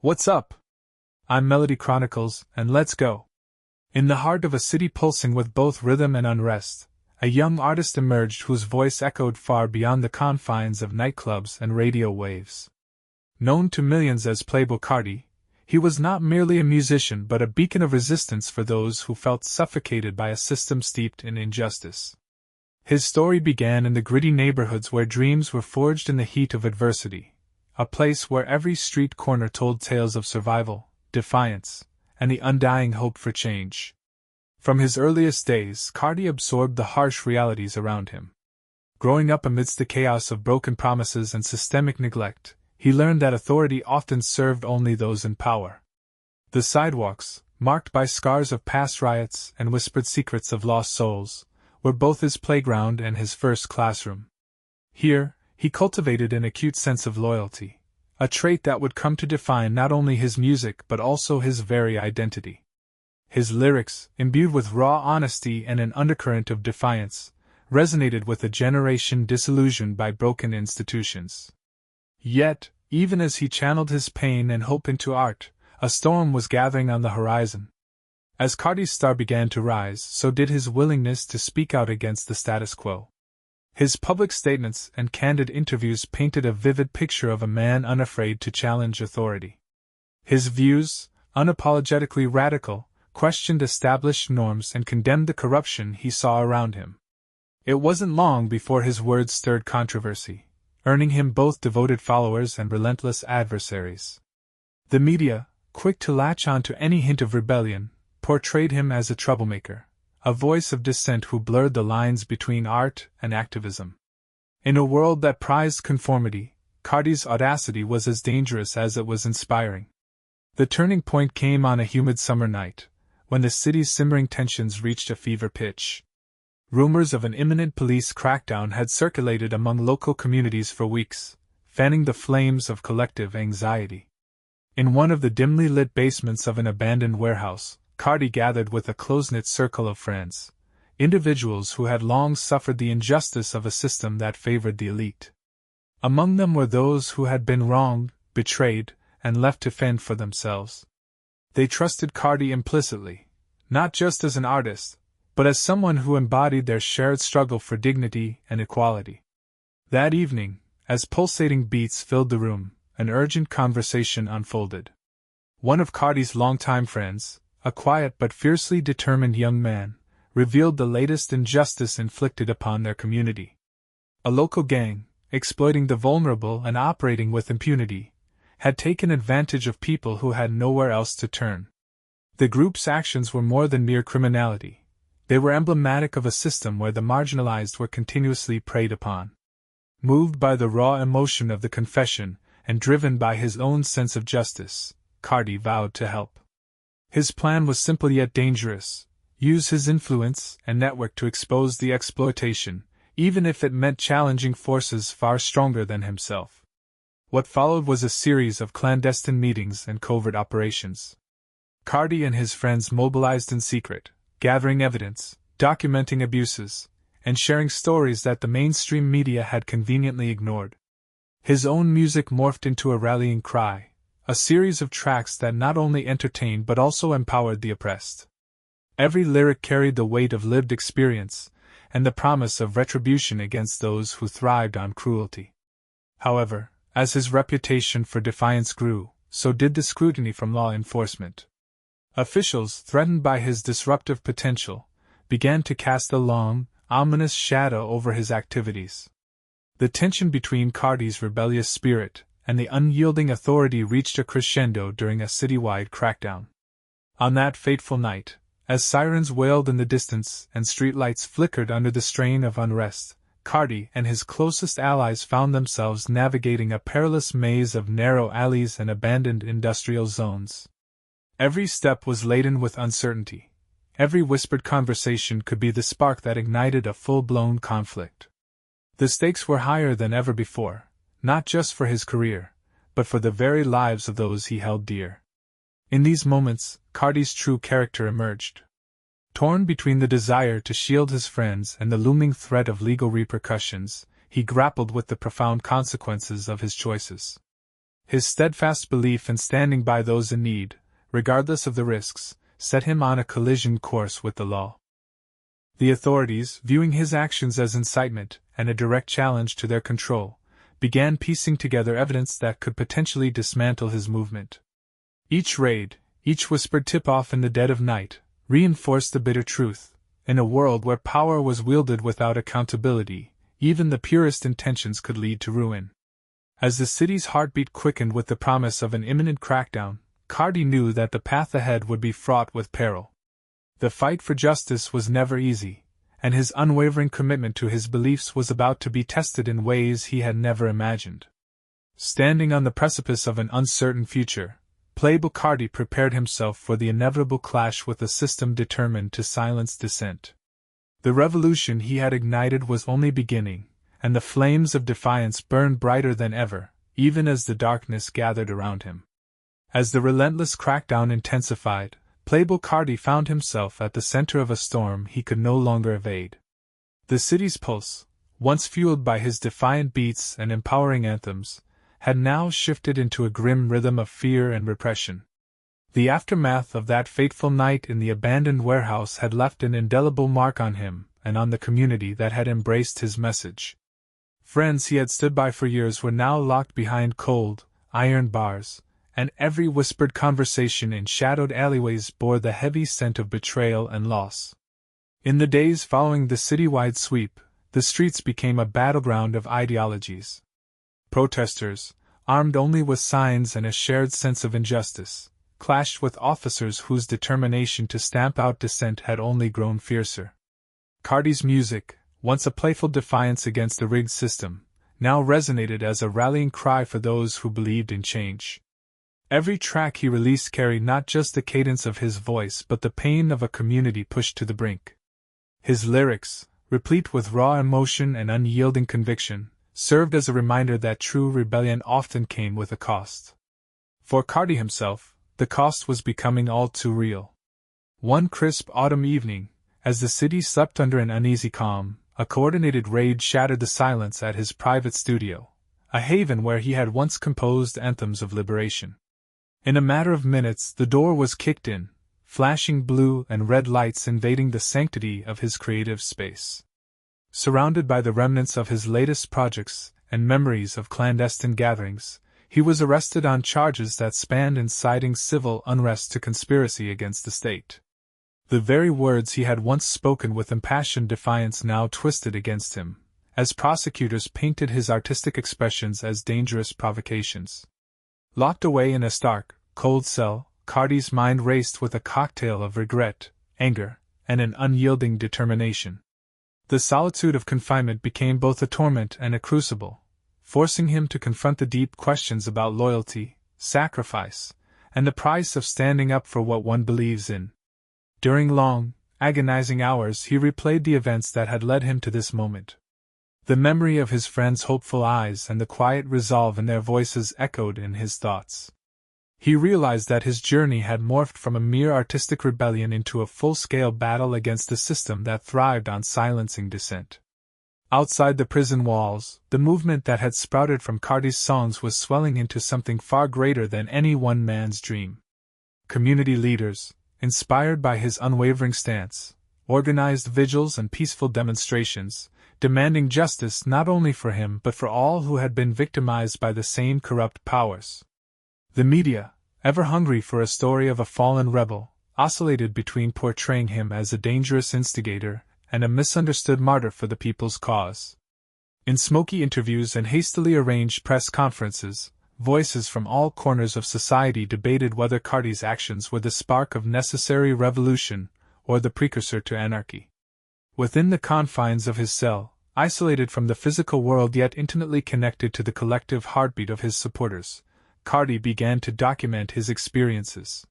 What's up? I'm Melody Chronicles, and let's go. In the heart of a city pulsing with both rhythm and unrest, a young artist emerged whose voice echoed far beyond the confines of nightclubs and radio waves. Known to millions as Playboi Carti, he was not merely a musician but a beacon of resistance for those who felt suffocated by a system steeped in injustice. His story began in the gritty neighborhoods where dreams were forged in the heat of adversity, a place where every street corner told tales of survival, defiance, and the undying hope for change. From his earliest days, Carti absorbed the harsh realities around him. Growing up amidst the chaos of broken promises and systemic neglect, he learned that authority often served only those in power. The sidewalks, marked by scars of past riots and whispered secrets of lost souls, were both his playground and his first classroom. Here, he cultivated an acute sense of loyalty, a trait that would come to define not only his music but also his very identity. His lyrics, imbued with raw honesty and an undercurrent of defiance, resonated with a generation disillusioned by broken institutions. Yet, even as he channeled his pain and hope into art, a storm was gathering on the horizon. As Carti's star began to rise, so did his willingness to speak out against the status quo. His public statements and candid interviews painted a vivid picture of a man unafraid to challenge authority. His views, unapologetically radical, questioned established norms and condemned the corruption he saw around him. It wasn't long before his words stirred controversy, earning him both devoted followers and relentless adversaries. The media, quick to latch on to any hint of rebellion, portrayed him as a troublemaker, a voice of dissent who blurred the lines between art and activism. In a world that prized conformity, Carti's audacity was as dangerous as it was inspiring. The turning point came on a humid summer night, when the city's simmering tensions reached a fever pitch. Rumors of an imminent police crackdown had circulated among local communities for weeks, fanning the flames of collective anxiety. In one of the dimly lit basements of an abandoned warehouse, Carti gathered with a close-knit circle of friends, individuals who had long suffered the injustice of a system that favored the elite. Among them were those who had been wronged, betrayed, and left to fend for themselves. They trusted Carti implicitly, not just as an artist, but as someone who embodied their shared struggle for dignity and equality. That evening, as pulsating beats filled the room, an urgent conversation unfolded. One of Carti's longtime friends, a quiet but fiercely determined young man, revealed the latest injustice inflicted upon their community. A local gang, exploiting the vulnerable and operating with impunity, had taken advantage of people who had nowhere else to turn. The group's actions were more than mere criminality. They were emblematic of a system where the marginalized were continuously preyed upon. Moved by the raw emotion of the confession, and driven by his own sense of justice, Carti vowed to help. His plan was simple yet dangerous: use his influence and network to expose the exploitation, even if it meant challenging forces far stronger than himself. What followed was a series of clandestine meetings and covert operations. Carti and his friends mobilized in secret, gathering evidence, documenting abuses, and sharing stories that the mainstream media had conveniently ignored. His own music morphed into a rallying cry, a series of tracks that not only entertained but also empowered the oppressed. Every lyric carried the weight of lived experience, and the promise of retribution against those who thrived on cruelty. However, as his reputation for defiance grew, so did the scrutiny from law enforcement. Officials, threatened by his disruptive potential, began to cast a long, ominous shadow over his activities. The tension between Carti's rebellious spirit and the unyielding authority reached a crescendo during a citywide crackdown. On that fateful night, as sirens wailed in the distance and streetlights flickered under the strain of unrest, Carti and his closest allies found themselves navigating a perilous maze of narrow alleys and abandoned industrial zones. Every step was laden with uncertainty. Every whispered conversation could be the spark that ignited a full-blown conflict. The stakes were higher than ever before, not just for his career, but for the very lives of those he held dear. In these moments, Carti's true character emerged. Torn between the desire to shield his friends and the looming threat of legal repercussions, he grappled with the profound consequences of his choices. His steadfast belief in standing by those in need, regardless of the risks, set him on a collision course with the law. The authorities, viewing his actions as incitement and a direct challenge to their control, began piecing together evidence that could potentially dismantle his movement. Each raid, each whispered tip-off in the dead of night, reinforced the bitter truth: in a world where power was wielded without accountability, even the purest intentions could lead to ruin. As the city's heartbeat quickened with the promise of an imminent crackdown, Carti knew that the path ahead would be fraught with peril. The fight for justice was never easy, and his unwavering commitment to his beliefs was about to be tested in ways he had never imagined. Standing on the precipice of an uncertain future, Playboi Carti prepared himself for the inevitable clash with a system determined to silence dissent. The revolution he had ignited was only beginning, and the flames of defiance burned brighter than ever, even as the darkness gathered around him. As the relentless crackdown intensified, Playboi Carti found himself at the center of a storm he could no longer evade. The city's pulse, once fueled by his defiant beats and empowering anthems, had now shifted into a grim rhythm of fear and repression. The aftermath of that fateful night in the abandoned warehouse had left an indelible mark on him and on the community that had embraced his message. Friends he had stood by for years were now locked behind cold, iron bars, and every whispered conversation in shadowed alleyways bore the heavy scent of betrayal and loss. In the days following the citywide sweep, the streets became a battleground of ideologies. Protesters, armed only with signs and a shared sense of injustice, clashed with officers whose determination to stamp out dissent had only grown fiercer. Carti's music, once a playful defiance against the rigged system, now resonated as a rallying cry for those who believed in change. Every track he released carried not just the cadence of his voice but the pain of a community pushed to the brink. His lyrics, replete with raw emotion and unyielding conviction, served as a reminder that true rebellion often came with a cost. For Carti himself, the cost was becoming all too real. One crisp autumn evening, as the city slept under an uneasy calm, a coordinated raid shattered the silence at his private studio, a haven where he had once composed anthems of liberation. In a matter of minutes the door was kicked in, flashing blue and red lights invading the sanctity of his creative space. Surrounded by the remnants of his latest projects and memories of clandestine gatherings, he was arrested on charges that spanned inciting civil unrest to conspiracy against the state. The very words he had once spoken with impassioned defiance now twisted against him, as prosecutors painted his artistic expressions as dangerous provocations. Locked away in a stark, cold cell, Carti's mind raced with a cocktail of regret, anger, and an unyielding determination. The solitude of confinement became both a torment and a crucible, forcing him to confront the deep questions about loyalty, sacrifice, and the price of standing up for what one believes in. During long, agonizing hours he replayed the events that had led him to this moment. The memory of his friends' hopeful eyes and the quiet resolve in their voices echoed in his thoughts. He realized that his journey had morphed from a mere artistic rebellion into a full-scale battle against a system that thrived on silencing dissent. Outside the prison walls, the movement that had sprouted from Carti's songs was swelling into something far greater than any one man's dream. Community leaders, inspired by his unwavering stance, organized vigils and peaceful demonstrations, demanding justice not only for him but for all who had been victimized by the same corrupt powers. The media, ever hungry for a story of a fallen rebel, oscillated between portraying him as a dangerous instigator and a misunderstood martyr for the people's cause. In smoky interviews and hastily arranged press conferences, voices from all corners of society debated whether Carti's actions were the spark of necessary revolution or the precursor to anarchy. Within the confines of his cell, isolated from the physical world yet intimately connected to the collective heartbeat of his supporters, Carti began to document his experiences.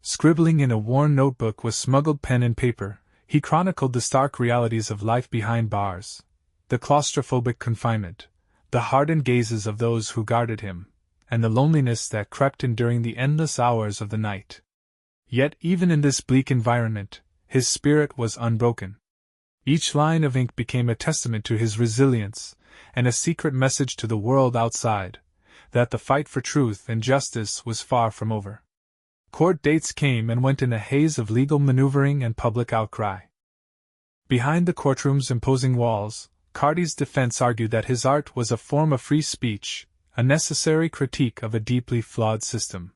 Scribbling in a worn notebook with smuggled pen and paper, he chronicled the stark realities of life behind bars, the claustrophobic confinement, the hardened gazes of those who guarded him, and the loneliness that crept in during the endless hours of the night. Yet even in this bleak environment, his spirit was unbroken. Each line of ink became a testament to his resilience, and a secret message to the world outside, that the fight for truth and justice was far from over. Court dates came and went in a haze of legal maneuvering and public outcry. Behind the courtroom's imposing walls, Carti's defense argued that his art was a form of free speech, a necessary critique of a deeply flawed system.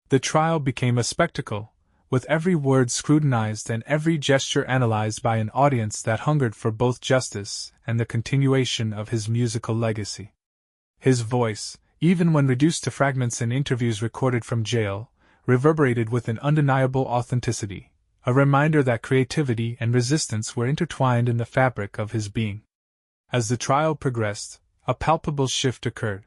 The trial became a spectacle, with every word scrutinized and every gesture analyzed by an audience that hungered for both justice and the continuation of his musical legacy. His voice, even when reduced to fragments in interviews recorded from jail, reverberated with an undeniable authenticity, a reminder that creativity and resistance were intertwined in the fabric of his being. As the trial progressed, a palpable shift occurred.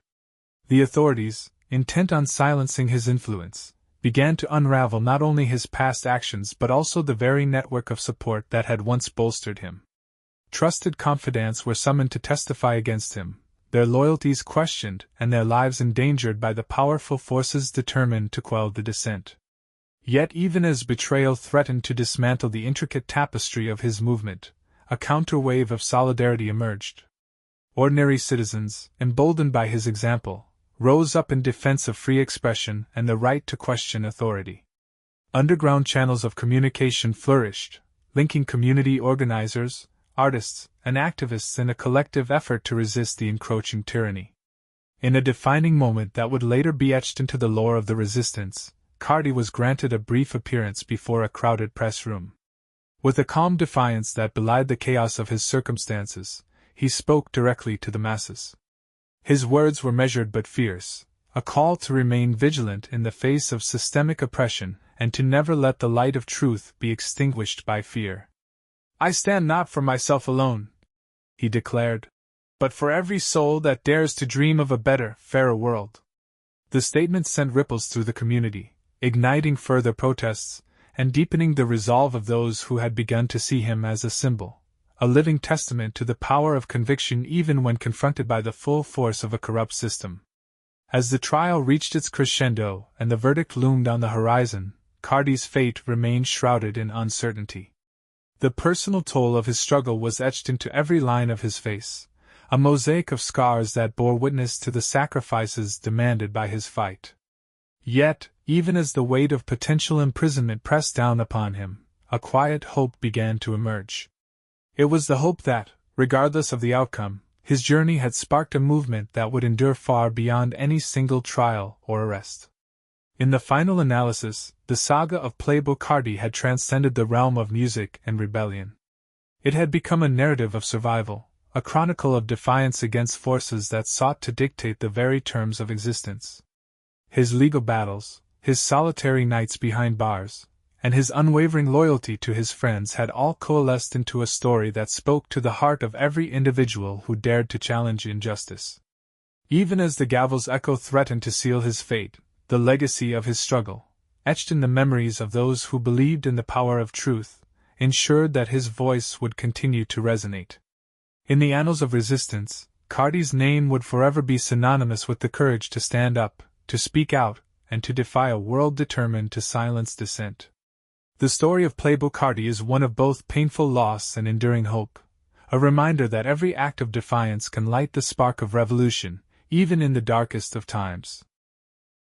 The authorities, intent on silencing his influence, began to unravel not only his past actions but also the very network of support that had once bolstered him. Trusted confidants were summoned to testify against him, their loyalties questioned and their lives endangered by the powerful forces determined to quell the dissent. Yet even as betrayal threatened to dismantle the intricate tapestry of his movement, a counterwave of solidarity emerged. Ordinary citizens, emboldened by his example, rose up in defense of free expression and the right to question authority. Underground channels of communication flourished, linking community organizers, artists, and activists in a collective effort to resist the encroaching tyranny. In a defining moment that would later be etched into the lore of the resistance, Carti was granted a brief appearance before a crowded press room. With a calm defiance that belied the chaos of his circumstances, he spoke directly to the masses. His words were measured but fierce, a call to remain vigilant in the face of systemic oppression and to never let the light of truth be extinguished by fear. "I stand not for myself alone," he declared, "but for every soul that dares to dream of a better, fairer world." The statement sent ripples through the community, igniting further protests and deepening the resolve of those who had begun to see him as a symbol, a living testament to the power of conviction even when confronted by the full force of a corrupt system. As the trial reached its crescendo and the verdict loomed on the horizon, Carti's fate remained shrouded in uncertainty. The personal toll of his struggle was etched into every line of his face, a mosaic of scars that bore witness to the sacrifices demanded by his fight. Yet, even as the weight of potential imprisonment pressed down upon him, a quiet hope began to emerge. It was the hope that, regardless of the outcome, his journey had sparked a movement that would endure far beyond any single trial or arrest. In the final analysis, the saga of Playboi Carti had transcended the realm of music and rebellion. It had become a narrative of survival, a chronicle of defiance against forces that sought to dictate the very terms of existence. His legal battles, his solitary nights behind bars, and his unwavering loyalty to his friends had all coalesced into a story that spoke to the heart of every individual who dared to challenge injustice. Even as the gavel's echo threatened to seal his fate, the legacy of his struggle, etched in the memories of those who believed in the power of truth, ensured that his voice would continue to resonate. In the annals of resistance, Carti's name would forever be synonymous with the courage to stand up, to speak out, and to defy a world determined to silence dissent. The story of Playboi Carti is one of both painful loss and enduring hope, a reminder that every act of defiance can light the spark of revolution, even in the darkest of times.